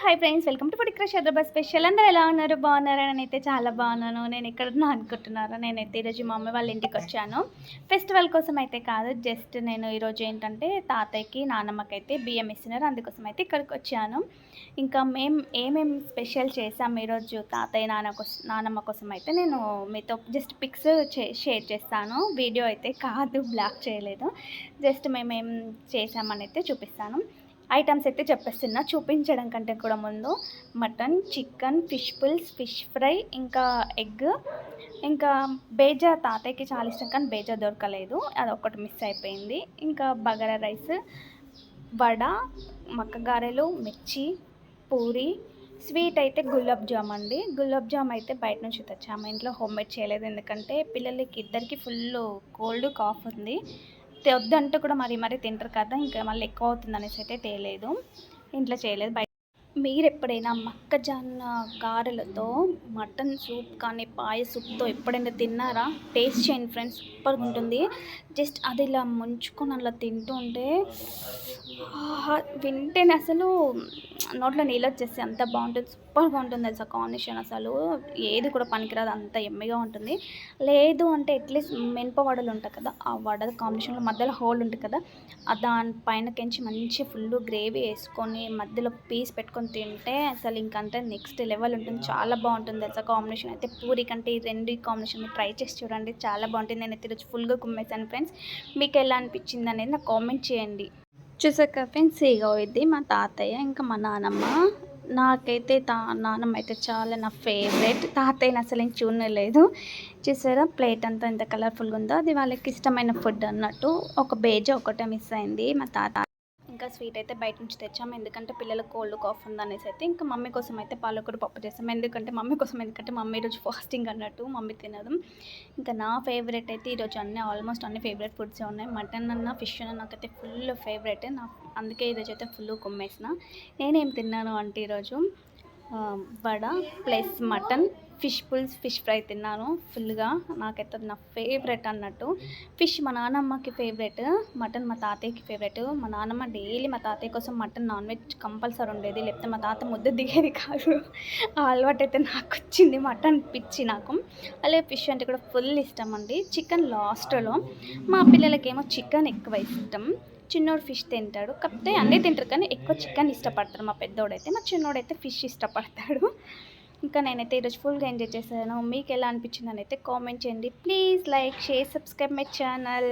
Hi friends, welcome to food crush Hyderabad special. అందరూ ఎలా ఉన్నారు? బాగున్నారా? నేనైతే చాలా బాగున్నాను. నేను ఎక్కడున్నా అనుకుంటున్నాను. నేనైతే ఈరోజు మా అమ్మ వాళ్ళ ఇంటికి వచ్చాను. ఫెస్టివల్ కోసం అయితే కాదు, జస్ట్ నేను ఈరోజు ఏంటంటే తాతయ్యకి నాన్నమ్మకి అయితే బియ్యం ఇస్తున్నారు, అందుకోసం అయితే ఇక్కడికి వచ్చాను. ఇంకా మేము ఏమేమి స్పెషల్ చేసాము ఈరోజు తాతయ్య నానమ్మ కోసం అయితే నేను మీతో జస్ట్ పిక్స్ షేర్ చేస్తాను. వీడియో అయితే కాదు, బ్లాక్ చేయలేదు. జస్ట్ మేమేం చేసామని అయితే చూపిస్తాను. ఐటమ్స్ అయితే చెప్పేస్తున్నా చూపించడం కంటే కూడా ముందు. మటన్, చికెన్, ఫిష్ పుల్స్, ఫిష్ ఫ్రై, ఇంకా ఎగ్, ఇంకా బేజా తాతయ్యకి చాలా ఇష్టం కానీ బేజా దొరకలేదు, అదొకటి మిస్ అయిపోయింది. ఇంకా బగారా రైస్, వడ, మక్కగారెలు, మిర్చి, పూరి, స్వీట్ అయితే గులాబ్ జామ్ అండి. గులాబ్ జామ్ అయితే బయట నుంచి తెచ్చాము, ఇంట్లో హోమ్మేడ్ చేయలేదు. ఎందుకంటే పిల్లలకి ఇద్దరికి ఫుల్ కోల్డ్ కాఫ్ ఉంది, వద్దంటే కూడా మరీ తింటారు కదా, ఇంకా మళ్ళీ ఎక్కువ అవుతుంది అనేసి అయితే తేలేదు, ఇంట్లో చేయలేదు. బయట మీరు ఎప్పుడైనా మొక్కజొన్న గారెలతో మటన్ సూప్ కానీ పాయ సూప్తో ఎప్పుడైనా తిన్నారా? టేస్ట్ చేయండి ఫ్రెండ్స్, సూపర్గా ఉంటుంది. జస్ట్ అది ఇలా ముంచుకొని అలా తింటూ ఉంటే వింటేనే అసలు నోట్లో నీళ్ళు వచ్చేసి అంత బాగుంటుంది, సూపర్గా ఉంటుంది తెలుసా. కాంబినేషన్ అసలు ఏది కూడా పనికిరాదు, అంత ఎమ్మిగా ఉంటుంది. లేదు అంటే అట్లీస్ట్ మినప వడలు ఉంటాయి కదా, ఆ వడల కాంబినేషన్లో మధ్యలో హోల్ ఉంటుంది కదా, దానిపైనకించి మంచి ఫుల్ గ్రేవీ వేసుకొని మధ్యలో పీస్ పెట్టుకొని తింటే అసలు ఇంకంటే నెక్స్ట్ లెవెల్ ఉంటుంది, చాలా బాగుంటుంది తెలుసా. కాంబినేషన్ అయితే పూరి కంటే ఈ రెండు కాంబినేషన్ ట్రై చేసి చూడండి, చాలా బాగుంటుంది. నేను అయితే ఈరోజు ఫుల్గా కుమ్మేశాను ఫ్రెండ్స్. మీకు ఎలా అనిపించింది అనేది నాకు కామెంట్ చేయండి. చూసాక ఫ్రెండ్స్, ఇగో ఇది మా తాతయ్య ఇంకా మా నానమ్మ. నాకైతే నానమ్మ అయితే చాలా నా ఫేవరెట్, తాతయ్యని అసలు ఏం చూడలేదు. చూసారా ప్లేట్ అంతా ఎంత కలర్ఫుల్గా ఉందో, అది వాళ్ళకి ఇష్టమైన ఫుడ్ అన్నట్టు. ఒక బేజా ఒకటే మిస్ అయింది మా తాత. ఇంకా స్వీట్ అయితే బయట నుంచి తెచ్చాము, ఎందుకంటే పిల్లలకు కోల్డ్ కాఫ్ ఉందనేసి అయితే. ఇంకా మమ్మీ కోసం అయితే పాలకూర పప్పు చేస్తాము, ఎందుకంటే మమ్మీ ఈరోజు ఫాస్టింగ్ అన్నట్టు, మమ్మీ తినదు. ఇంకా నా ఫేవరెట్ అయితే ఈరోజు ఆల్మోస్ట్ అన్ని ఫేవరెట్ ఫుడ్సే ఉన్నాయి. మటన్ అన్న ఫిష్ అన్న నాకైతే ఫుల్ ఫేవరెట్, అందుకే ఈరోజు అయితే ఫుల్ కుమ్మేసిన. నేనేం తిన్నాను అంటే ఈరోజు వడ ప్లస్ మటన్, ఫిష్ పుల్స్, ఫిష్ ఫ్రై తిన్నాను ఫుల్గా. నాకైతే నా ఫేవరెట్ అన్నట్టు. ఫిష్ మా నాన్నమ్మకి ఫేవరెట్, మటన్ మా తాతయ్యకి ఫేవరెట్. మా నాన్నమ్మ డైలీ మా తాతయ్య కోసం మటన్ నాన్ వెజ్ కంపల్సరీ ఉండేది, లేకపోతే మా తాత ముద్ద దిగేది కాదు. ఆ అలవాటు అయితే నాకు వచ్చింది, మటన్ పిచ్చి నాకు. అలాగే ఫిష్ అంటే కూడా ఫుల్ ఇష్టం అండి. చికెన్ లాస్ట్లో, మా పిల్లలకేమో చికెన్ ఎక్కువ ఇష్టం. చిన్నోడు ఫిష్ తింటాడు, కాకపోతే అన్నీ తింటారు కానీ ఎక్కువ చికెన్ ఇష్టపడతారు మా పెద్దోడైతే. మా చిన్నోడైతే ఫిష్ ఇష్టపడతాడు. ఇంకా నేనైతే ఈరోజు ఫుల్గా ఎంజాయ్ చేశాను. మీకు ఎలా అనిపించిందని అయితే కామెంట్ చేయండి. Please like, share, subscribe my channel.